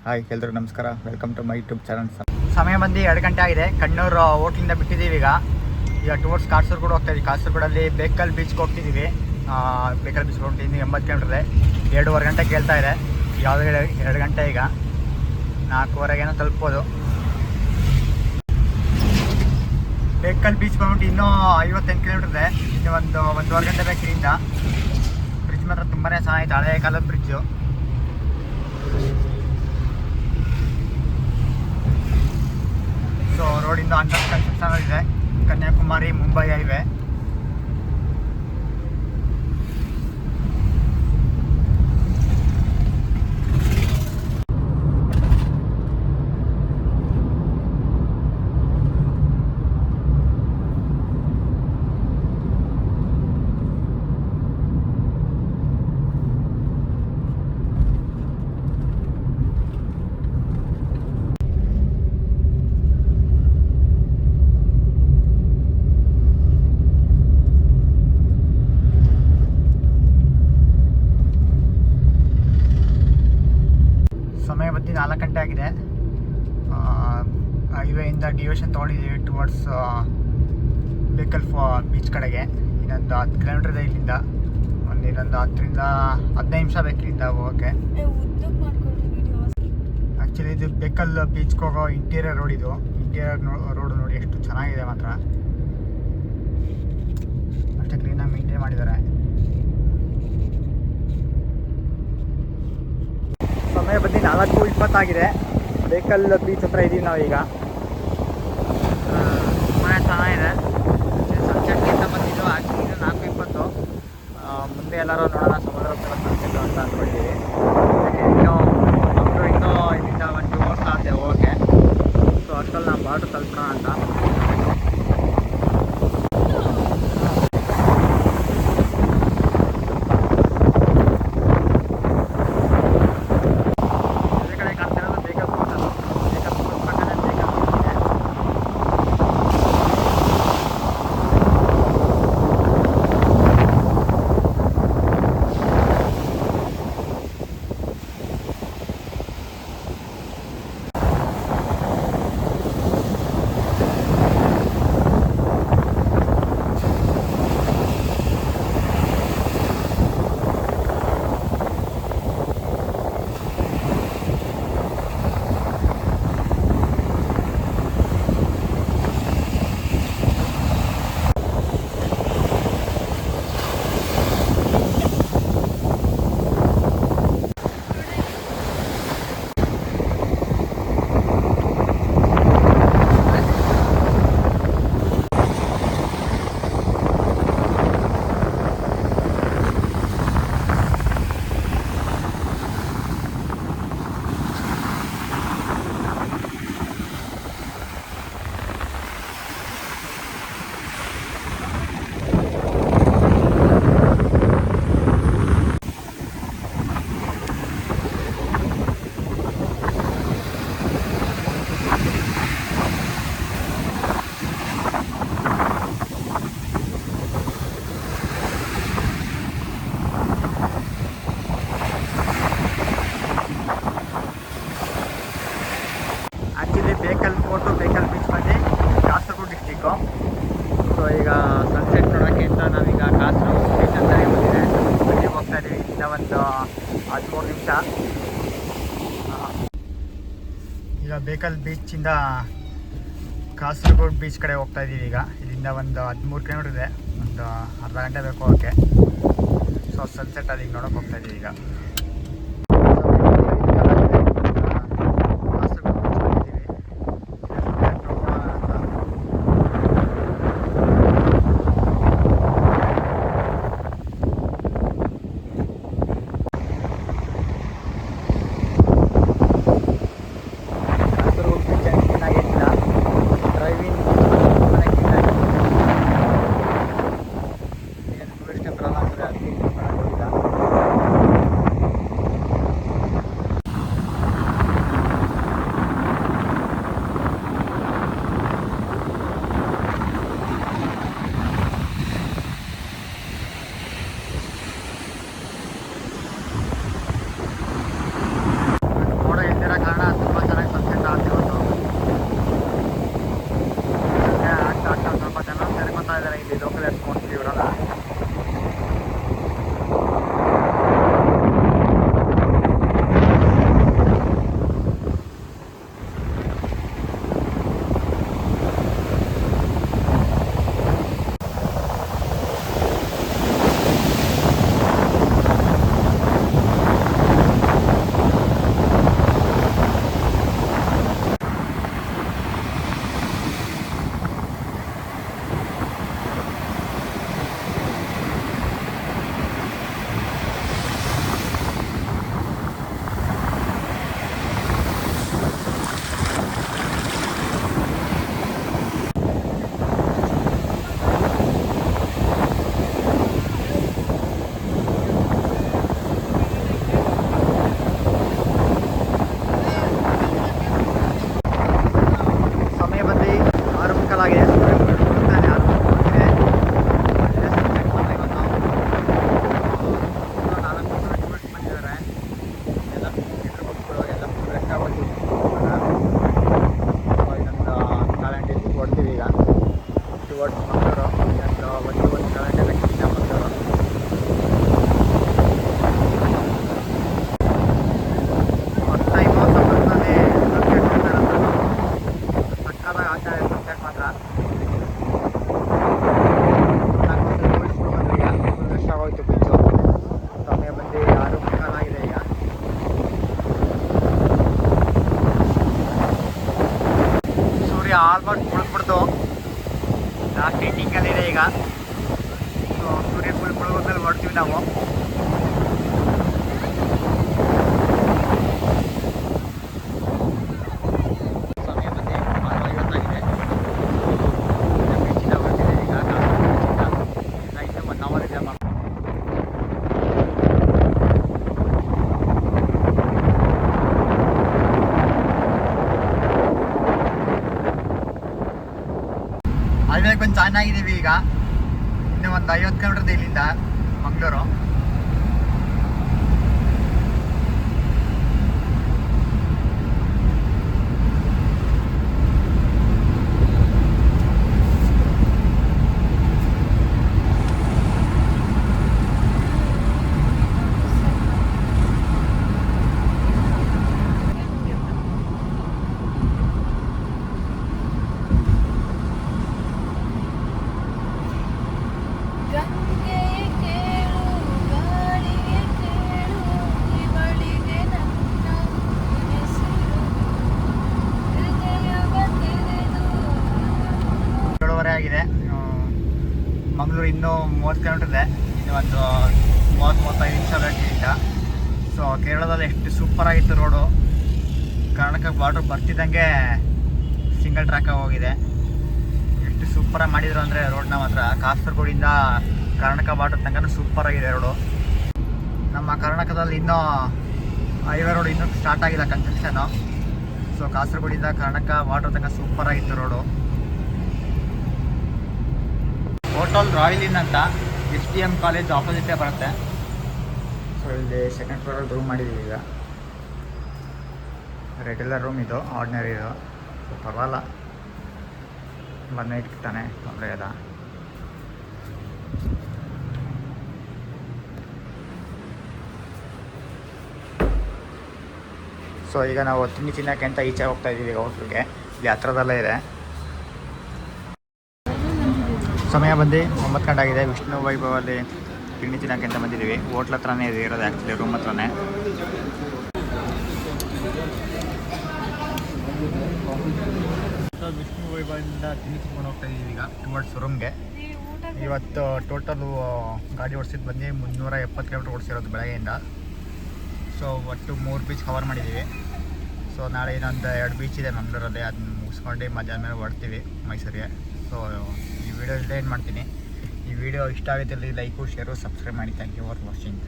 Hi ಎಲ್ರಿಗೂ ನಮಸ್ಕಾರ, welcome to my YouTube channel. ಸಮಯ ಬಂದು 2 ಗಂಟೆ ಆಗಿದೆ. ಕಣ್ಣೂರು ಹೋಟ್ಲಿಂದ ಬಿಟ್ಟಿದ್ದೀವಿ. ಈಗ ಟುವರ್ಡ್ಸ್ ಕಾಸರಗೋಡು ಹೋಗ್ತಾ ಇದ್ದೀವಿ. ಕಾಸರಗೋಡಲ್ಲಿ ಬೇಕಲ್ ಬೀಚ್ಗೆ ಹೋಗ್ತಿದ್ದೀವಿ. ಬೇಕಲ್ ಬೀಚ್ಗೆ ಹೋಗ್ತಿದ್ದೀನಿ. 80 ಕಿಲೋಮೀಟರ್ ಇದೆ. 2:15 ಗಂಟೆ ಕೇಳ್ತಾ ಇದೆ. ಯಾವುದೇ 2 ಗಂಟೆ, ಈಗ 4:15 ತಲುಪ್ಬೋದು. ಬೇಕಲ್ ಬೀಚ್ ಬಂದ್ಬಿಟ್ಟು ಇನ್ನೂ 58 ಕಿಲೋಮೀಟರ್ ಇದೆ. ಇನ್ನು ಒಂದೂವರೆ ಗಂಟೆ ಬೇಕು ಇಲ್ಲಿಂದ. ಬ್ರಿಡ್ಜ್ ಮಾತ್ರ ತುಂಬಾ ಚೆನ್ನಾಗಿದೆ, ಹಳೆಯ ಕಾಲದ ಬ್ರಿಡ್ಜು. ಸೊ ರೋಡಿಂದ ಅಂಡರ್ ಕನ್ಸ್ಟ್ರಕ್ಷನ್ ಇದೆ. ಕನ್ಯಾಕುಮಾರಿ ಮುಂಬೈ ಹೈವೇ. ಸಮಯ ಬಂದು 4 ಗಂಟೆ ಆಗಿದೆ. ಹೈವೇಯಿಂದ ಡಿವಿಷನ್ ತೊಗೊಂಡಿದ್ದೀವಿ ಟುವರ್ಡ್ಸ್ ಬೇಕಲ್ ಬೀಚ್ ಕಡೆಗೆ. ಇನ್ನೊಂದು 10 ಕಿಲೋಮೀಟರ್ ಇದೆ ಇಲ್ಲಿಂದ. ಇನ್ನೊಂದು 10ರಿಂದ 15 ನಿಮಿಷ ಬೇಕು ಇಲ್ಲಿಂದ ಹೋಗೋಕ್ಕೆ. ಆ್ಯಕ್ಚುಲಿ ಇದು ಬೇಕಲ್ ಬೀಚ್ಗೆ ಹೋಗೋ ಇಂಟೀರಿಯರ್ ರೋಡ್. ಇದು ಇಂಟೀರಿಯರ್ ರೋಡ್ ನೋಡಿ ಎಷ್ಟು ಚೆನ್ನಾಗಿದೆ ಮಾತ್ರ. ಅಷ್ಟೇ ಕ್ಲೀನಾಗಿ ಮೇಂಟೈನ್ ಮಾಡಿದ್ದಾರೆ. ಸಮಯ ಬಂದು 4:20 ಆಗಿದೆ. ಬೇಕಲ್ ಬೀಚ್ ಹತ್ರ ಇದ್ದೀವಿ ನಾವೀಗ. ತುಂಬಾ ಚೆನ್ನಾಗಿದೆ. ಸನ್ಸೆಟ್ಗಿಂತ ಬಂದಿದ್ದು ಆ್ಯಕ್ಚುಲಿ 4:20. ಮುಂದೆ ಎಲ್ಲರೂ ನೋಡೋಣ ಸಮುದ್ರ ಸನ್ಸೆಟ್ ಅಂತ ಅಂದ್ಕೊಂಡಿದ್ದೀವಿ. ಇನ್ನೂ ಇಲ್ಲಿಂದ 1 2 ಅವರ್ಸ್ ಆಗುತ್ತೆ ಹೋಗೋಕ್ಕೆ. ಸೊ ಅಷ್ಟರಲ್ಲಿ ನಾವು ಬಾರ್ಡ್ರ್ ತಲುಪೋಣ ಅಂತ. ಬೇಕಲ್ ಫೋರ್ಟು ಬೇಕಲ್ ಬೀಚ್ ಬಂದು ಕಾಸರಗೋಡು ಡಿಸ್ಟಿಕ್ಕು. ಸೊ ಈಗ ಸನ್ಸೆಟ್ ನೋಡೋಕ್ಕೆ ಅಂತ ನಾವೀಗ ಕಾಸರಗೋಡು ಬೀಚ್ ಅಂತಲೇ ಬಂದಿದೆ. ಬೀಚಿಗೆ ಹೋಗ್ತಾ ಇದ್ದೀವಿ. ಇನ್ನು ಒಂದು 13 ನಿಮಿಷ. ಈಗ ಬೇಕಲ್ ಬೀಚಿಂದ ಕಾಸರಗೋಡು ಬೀಚ್ ಕಡೆ ಹೋಗ್ತಾ ಇದ್ದೀವಿ. ಈಗ ಇಲ್ಲಿಂದ ಒಂದು 13 ಕಿಲೋಮೀಟರ್ ಇದೆ. ಒಂದು ಅರ್ಧ ಗಂಟೆ ಬೇಕು ಹೋಗೋಕ್ಕೆ. ಸೊ ಸನ್ಸೆಟ್ ಅದೀಗ ನೋಡೋಕೆ ಹೋಗ್ತಾ ಇದ್ದೀವಿ ಈಗ. ಆಲ್ಮೋಸ್ಟ್ ಮುಳುಗ್ಬಿಡ್ತು. ಲಾಸ್ಟ್ ಎಂಡಿಂಗಲ್ಲಿದೆ ಈಗ. ಸೊ ಸೂರ್ಯ ಫುಲ್ ಮುಳುಗೋದ್ಮೇಲೆ ಹೊಡ್ತೀವಿ ನಾವು. ಸಮಯ ಬಂದು 6:50 ಬೀಚಿಂದ ಬರ್ತಿದೆ ಈಗ. ಇನ್ನು 1 ಅವರ್ ಇದೆ. ಹೈವೇಗೆ ಬಂದು ಜಾಯ್ನ್ ಆಗಿದ್ದೀವಿ ಈಗ. ಇನ್ನು ಒಂದು 50 ಕಿಲೋಮೀಟರ್ ಇಲ್ಲಿಂದ ಮಂಗಳೂರು. ಆಗಿದೆ. ಮಂಗಳೂರು ಇನ್ನೂ 30 ಕಿಲೋಮೀಟರ್ ಇದೆ. ಇನ್ನು ಒಂದು 30-35 ನಿಮಿಷ ಬೇಕು ಇಲ್ಲಿಂದ. ಸೊ ಕೇರಳದಲ್ಲಿ ಎಷ್ಟು ಸೂಪರ್ ಆಗಿತ್ತು ರೋಡು. ಕರ್ನಾಟಕ ಬಾರ್ಡ್ರ್ ಬರ್ತಿದ್ದಂಗೆ ಸಿಂಗಲ್ ಟ್ರ್ಯಾಕ್ ಹೋಗಿದೆ. ಎಷ್ಟು ಸೂಪರಾಗಿ ಮಾಡಿದ್ರು ಅಂದರೆ ರೋಡ್ನ ಮಾತ್ರ. ಕಾಸರಗೋಡಿಂದ ಕರ್ನಾಟಕ ಬಾರ್ಡ್ರ್ ತನಕ ಸೂಪರಾಗಿದೆ ರೋಡು. ನಮ್ಮ ಕರ್ನಾಟಕದಲ್ಲಿ ಇನ್ನೂ ಹೈವೇ ರೋಡ್ ಇನ್ನೂ ಸ್ಟಾರ್ಟ್ ಆಗಿಲ್ಲ ಕನ್ಸ್ಟ್ರಕ್ಷನು. ಸೊ ಕಾಸರಗೋಡಿಂದ ಕರ್ನಾಟಕ ಬಾರ್ಡ್ರ್ ತನಕ ಸೂಪರಾಗಿತ್ತು ರೋಡು. ಹೋಟೆಲ್ ರಾಯಲ್ ಇನ್ ಅಂತ SDM ಕಾಲೇಜ್ ಆಪೋಸಿಟೇ ಬರುತ್ತೆ. ಸೊ ಇಲ್ಲಿ ಸೆಕೆಂಡ್ ಫ್ಲೋರಲ್ಲಿ ರೂಮ್ ಮಾಡಿದ್ದೀವಿ ಈಗ. ರೆಗ್ಯುಲರ್ ರೂಮ್ ಇದು, ಆರ್ಡಿನರಿ ಇದು. ಸೊ ಪರವಾಗಿಲ್ಲ, ಬಂದೇ ಇಟ್ತಾನೆ, ತೊಂದರೆ ಇಲ್ಲ. ಸೊ ಈಗ ನಾವು ತಿಂಡಿ ತಿನ್ನೋಕ್ಕೆ ಅಂತ ಈಚೆ ಹೋಗ್ತಾ ಇದ್ದೀವಿ ಈಗ ಹೋಟ್ಲಿಗೆ. ಇಲ್ಲಿ ಹತ್ರದಲ್ಲೇ ಇದೆ. ಸಮಯ ಬಂದು 9 ಗಂಟೆ ಆಗಿದೆ. ವಿಷ್ಣು ವೈಭವಲ್ಲಿ ತಿಂಡಿ ತಿನ್ನೋಕ್ಕೆ ಅಂತ ಬಂದಿದ್ದೀವಿ. ಹೋಟ್ಲ್ ಹತ್ರನೇ ಇದೆ ಇರೋದು, ಆ್ಯಕ್ಚುಲಿ ರೂಮ್ ಹತ್ರನೇ. ವಿಷ್ಣು ವೈಭವದಿಂದ ತಿಂಡಿ ತಿನ್ಕೊಂಡು ಹೋಗ್ತಾ ಇದ್ದೀವಿ ಈಗ ಟುವರ್ಡ್ಸ್ ರೂಮ್ಗೆ. ಇವತ್ತು ಟೋಟಲು ಗಾಡಿ ಓಡಿಸಿದ್ದು ಬಂದು 370 ಕಿಲೋಮೀಟ್ರ್ ಓಡಿಸಿರೋದು ಬೆಳಗ್ಗೆಯಿಂದ. ಸೊ ಒಟ್ಟು 3 ಬೀಚ್ ಕವರ್ ಮಾಡಿದ್ದೀವಿ. ಸೊ ನಾಳೆ ಇನ್ನೊಂದು 2 ಬೀಚ್ ಇದೆ ಮಂಗಳೂರಲ್ಲಿ, ಅದನ್ನ ಮುಗಿಸ್ಕೊಂಡು ಮಧ್ಯಾಹ್ನ ಮೇಲೆ ಹೊರಡ್ತೀವಿ ಮೈಸೂರಿಗೆ. ಸೊ ಈ ವಿಡಿಯೋ ಇಲ್ಲೇ ಏನು ಮಾಡ್ತೀನಿ. ಈ ವಿಡಿಯೋ ಇಷ್ಟ ಆಗುತ್ತೆ ಲೈಕು ಶೇರು ಸಬ್ಸ್ಕ್ರೈಬ್ ಮಾಡಿ. Thank you for watching.